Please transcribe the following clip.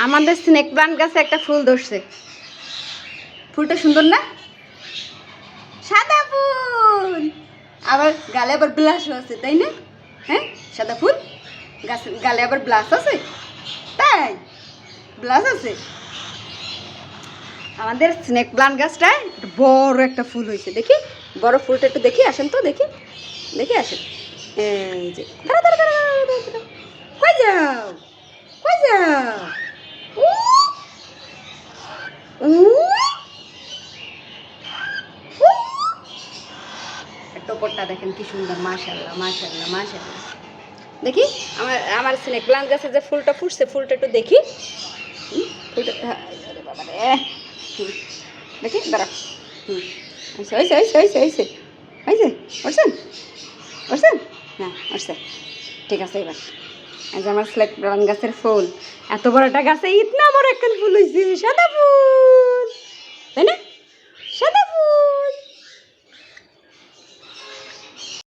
আমাদের snake plant গাছে একটা ফুল ধরছে। ফুলটা সুন্দর না? সাদা ফুল, আবার গালে আবার ব্লাশও আছে, তাই না? হ্যাঁ, সাদা ফুল গাছে গালে আবার ব্লাশ আছে, তাই ব্লাশ আছে। আমাদের স্নেক প্লান্ট গাছটায় বড় একটা ফুল হয়েছে, দেখি বড় ফুলটা একটু দেখি, আসেন তো দেখি, দেখি আসেন। এই যে কই যাও, কই যাও? উ, উ, উ। টোপরটা দেখেন কি সুন্দর, মাশাআল্লাহ মাশাআল্লাহ মাশাআল্লাহ। দেখি আমার আমার স্নেক প্লান্ট গাছে যে ফুলটা ফুটছে, ফুলটা একটু দেখি। ফুলটা আরে বাবা রে, দেখি দাঁড়া। হয়েছে হয়েছে হয়েছে হয়েছে হয়েছে হয়েছে, উঠছেন উঠছেন, হ্যাঁ উঠছে, ঠিক আছে। এবার এই যে আমার স্নেক প্লান্ট গাছের ফুল, এত বড় একটা গাছে ইতনা বড় একটা ফুল হয়েছে, সাদা ফুল।